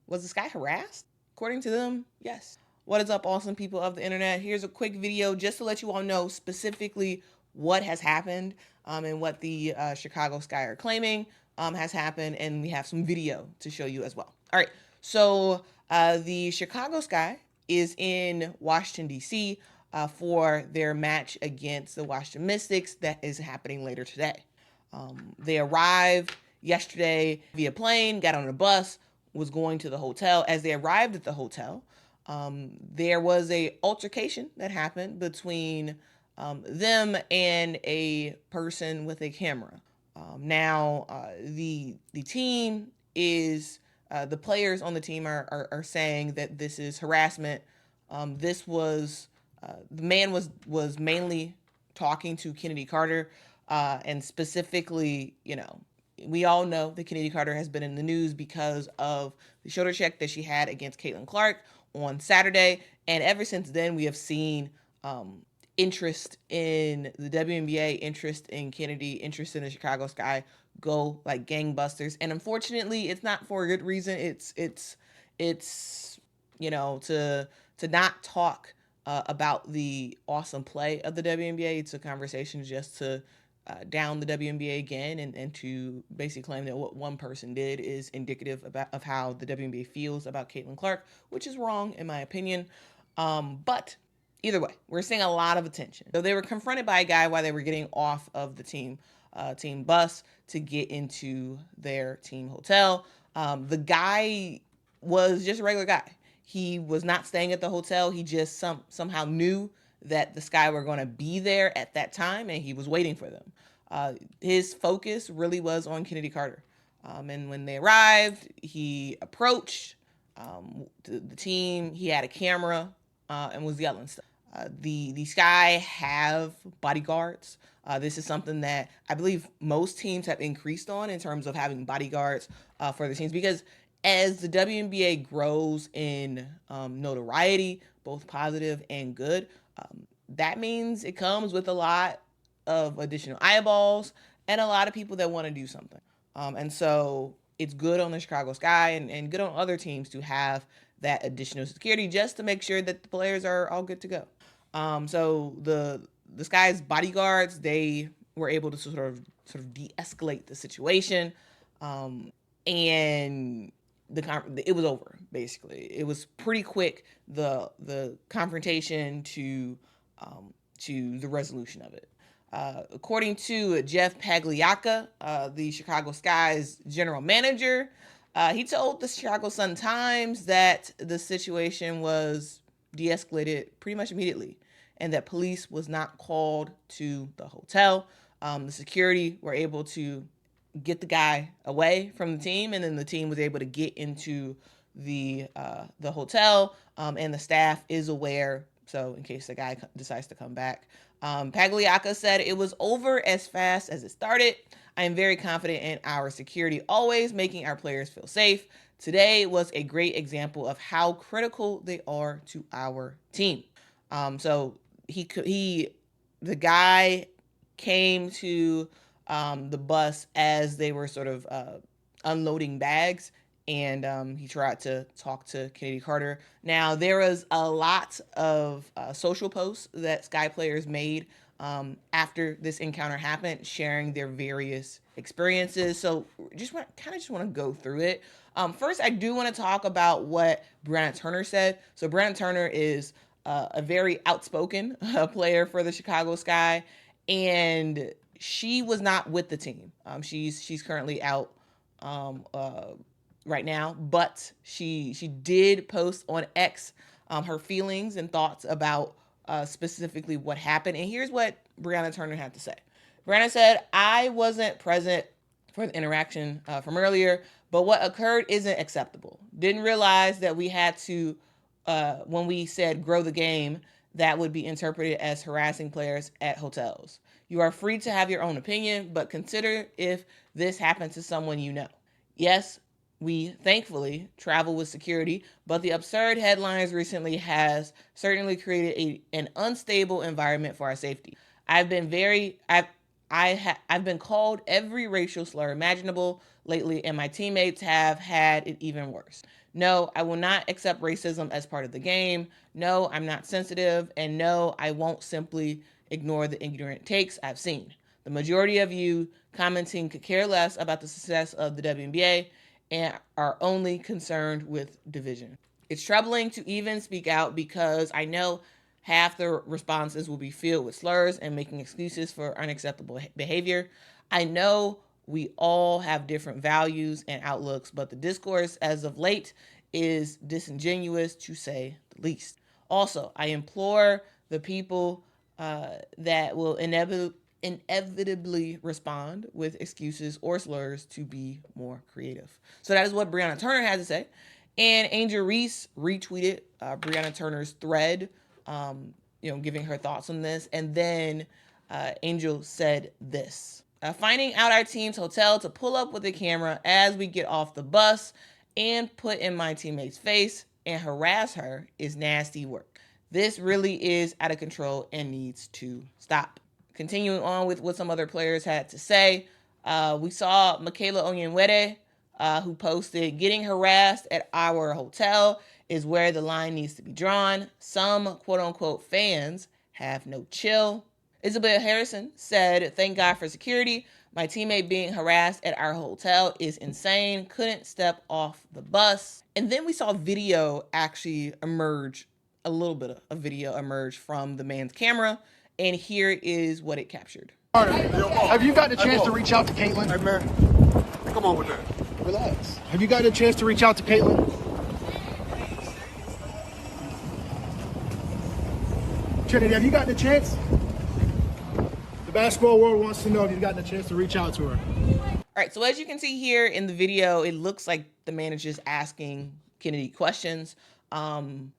Was this guy harassed? According to them, yes. What is up, awesome people of the internet? Here's a quick video just to let you all know specifically what has happened and what the Chicago Sky are claiming has happened, and we have some video to show you as well. All right, so the Chicago Sky is in Washington, D.C. For their match against the Washington Mystics that is happening later today. They arrived yesterday via plane, got on a bus, was going to the hotel. As they arrived at the hotel, there was a altercation that happened between them and a person with a camera. Now, the team is the players on the team are saying that this is harassment. This was the man was mainly talking to Chennedy Carter, and specifically, we all know that Chennedy Carter has been in the news because of the shoulder check that she had against Caitlin Clark on Saturday, and ever since then we have seen interest in the WNBA, interest in Chennedy, interest in the Chicago Sky go like gangbusters. And unfortunately, it's not for a good reason. It's to not talk about the awesome play of the WNBA. It's a conversation just to down the WNBA again, and to basically claim that what one person did is indicative of how the WNBA feels about Caitlin Clark, which is wrong in my opinion. But either way, we're seeing a lot of attention. So they were confronted by a guy while they were getting off of the team bus to get into their team hotel. The guy was just a regular guy. He was not staying at the hotel. He just somehow knew that the Sky were going to be there at that time, and he was waiting for them. His focus really was on Chennedy Carter. And when they arrived, he approached the team. He had a camera and was yelling stuff. The Sky have bodyguards. This is something that I believe most teams have increased on in terms of having bodyguards for the teams, because as the WNBA grows in notoriety, both positive and good, that means it comes with a lot of additional eyeballs and a lot of people that want to do something. And so it's good on the Chicago Sky and good on other teams to have that additional security just to make sure that the players are all good to go. So the Sky's bodyguards, they were able to sort of de-escalate the situation, and it was over. Basically, it was pretty quick, the confrontation to the resolution of it. According to Jeff Pagliacca, the Chicago Sky's general manager, he told the Chicago Sun-Times that the situation was de-escalated pretty much immediately, and that police was not called to the hotel. The security were able to get the guy away from the team, and then the team was able to get into the hotel, and the staff is aware, so in case the guy decides to come back. Pagliacca said it was over as fast as it started. I am very confident in our security, always making our players feel safe. Today was a great example of how critical they are to our team. So the guy came to the bus as they were sort of unloading bags, and he tried to talk to Chennedy Carter. Now, there was a lot of social posts that Sky players made after this encounter happened, sharing their various experiences. So just want to go through it. First, I do want to talk about what Brianna Turner said. So Brianna Turner is a very outspoken player for the Chicago Sky, and she was not with the team. She's currently out right now, but she did post on X her feelings and thoughts about specifically what happened. And here's what Brianna Turner had to say. Brianna said, "I wasn't present for the interaction from earlier, but what occurred isn't acceptable. Didn't realize that we had to, when we said grow the game, that would be interpreted as harassing players at hotels. You are free to have your own opinion, but consider if this happened to someone you know. Yes, we thankfully travel with security, but the absurd headlines recently has certainly created an unstable environment for our I've been called every racial slur imaginable lately, and my teammates have had it even worse. No, I will not accept racism as part of the game. No, I'm not sensitive. And no, I won't simply ignore the ignorant takes I've seen. The majority of you commenting could care less about the success of the WNBA and are only concerned with division. It's troubling to even speak out because I know half the responses will be filled with slurs and making excuses for unacceptable behavior. I know we all have different values and outlooks, but the discourse as of late is disingenuous to say the least. Also, I implore the people that will inevitably respond with excuses or slurs to be more creative. So that is what Breonna Turner has to say. And Angel Reese retweeted Breonna Turner's thread, giving her thoughts on this. And then Angel said this. Finding out our team's hotel to pull up with the camera as we get off the bus and put in my teammate's face and harass her is nasty work. This really is out of control and needs to stop. Continuing on with what some other players had to say, we saw Michaela Onyenwere, who posted, getting harassed at our hotel is where the line needs to be drawn. Some quote-unquote fans have no chill. Isabel Harrison said, thank God for security. My teammate being harassed at our hotel is insane. Couldn't step off the bus. And then we saw video actually emerge, a little bit of video emerge from the man's camera. And here is what it captured. Have you gotten a chance to reach out to Caitlin? Hey, man, come on with that. Relax. Have you gotten a chance to reach out to Caitlin? Chennedy, have you gotten a chance? The basketball world wants to know if you've gotten a chance to reach out to her. All right, so as you can see here in the video, it looks like the manager's asking Kennedy questions. And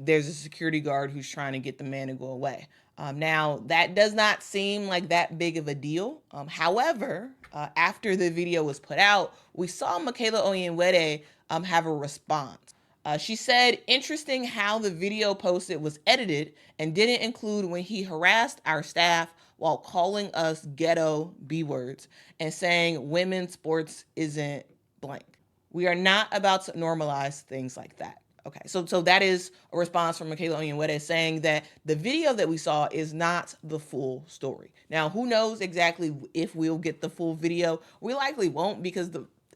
there's a security guard who's trying to get the man to go away. Now, that does not seem like that big of a deal. However, after the video was put out, we saw Michaela Onyenwere have a response. She said, interesting how the video posted was edited and didn't include when he harassed our staff while calling us ghetto B words and saying women's sports isn't blank. We are not about to normalize things like that. Okay, so that is a response from Michaela Onyenwere saying that the video that we saw is not the full story. Now, who knows exactly if we'll get the full video? We likely won't because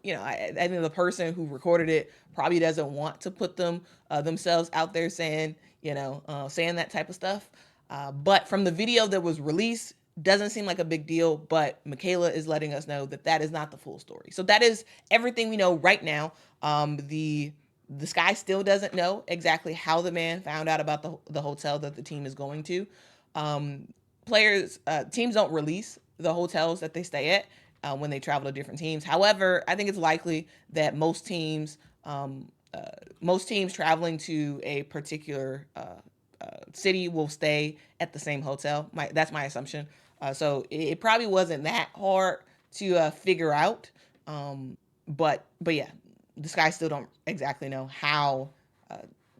I think the person who recorded it probably doesn't want to put themselves out there saying that type of stuff. But from the video that was released, doesn't seem like a big deal, but Michaela is letting us know that that is not the full story. So that is everything we know right now. The Sky still doesn't know exactly how the man found out about the hotel that the team is going to. Teams don't release the hotels that they stay at when they travel to different teams. However, I think it's likely that most teams traveling to a particular city will stay at the same hotel. That's my assumption. So it probably wasn't that hard to figure out. But yeah, the Sky still don't exactly know how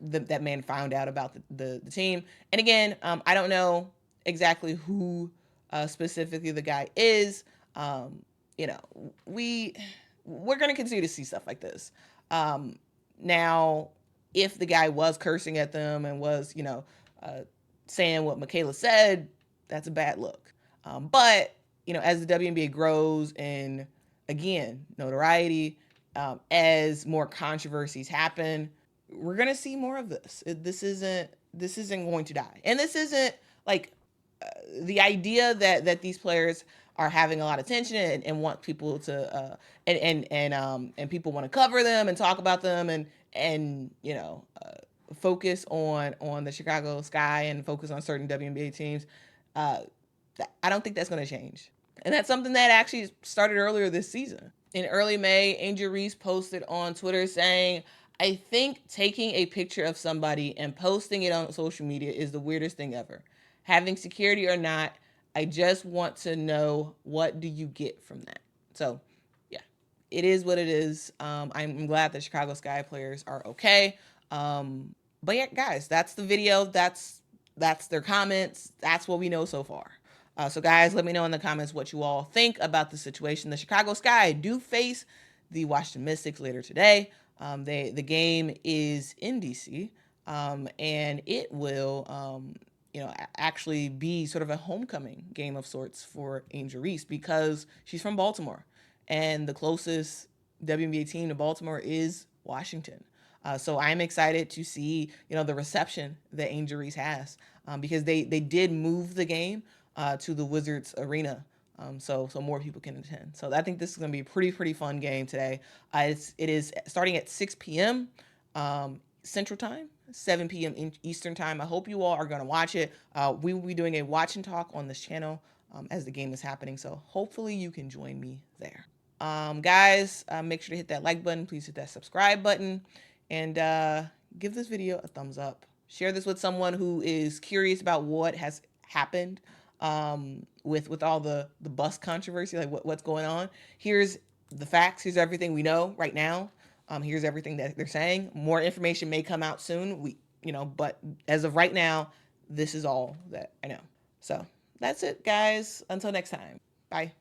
that man found out about the team. And again, I don't know exactly who specifically the guy is. We're going to continue to see stuff like this. Now, if the guy was cursing at them and was, saying what Michaela said, that's a bad look. But, as the WNBA grows and, again, notoriety, as more controversies happen, we're going to see more of this. This isn't going to die. And this isn't like the idea that these players are having a lot of attention and want people to and people want to cover them and talk about them and focus on the Chicago Sky and focus on certain WNBA teams. I don't think that's going to change. And that's something that actually started earlier this season. In early May, Angel Reese posted on Twitter saying, I think taking a picture of somebody and posting it on social media is the weirdest thing ever. Having security or not, I just want to know, what do you get from that? So, yeah, it is what it is. I'm glad the Chicago Sky players are okay. But yeah, guys, that's the video. That's their comments. That's what we know so far. So guys, let me know in the comments what you all think about the situation. The Chicago Sky do face the Washington Mystics later today. The game is in DC, and it will, actually be sort of a homecoming game of sorts for Angel Reese because she's from Baltimore, and the closest WNBA team to Baltimore is Washington. So I'm excited to see, the reception that Angel Reese has, because they did move the game to the Wizards Arena, so more people can attend. So I think this is going to be a pretty fun game today. It is starting at 6 p.m. Central Time, 7 p.m. Eastern Time. I hope you all are going to watch it. We will be doing a watch and talk on this channel as the game is happening. So hopefully you can join me there. Guys, make sure to hit that like button. Please hit that subscribe button, and give this video a thumbs up. Share this with someone who is curious about what has happened with all the bus controversy, like what's going on. Here's the facts. Here's everything we know right now. Here's everything that they're saying. More information may come out soon. But as of right now, this is all that I know. So that's it, guys. Until next time. Bye.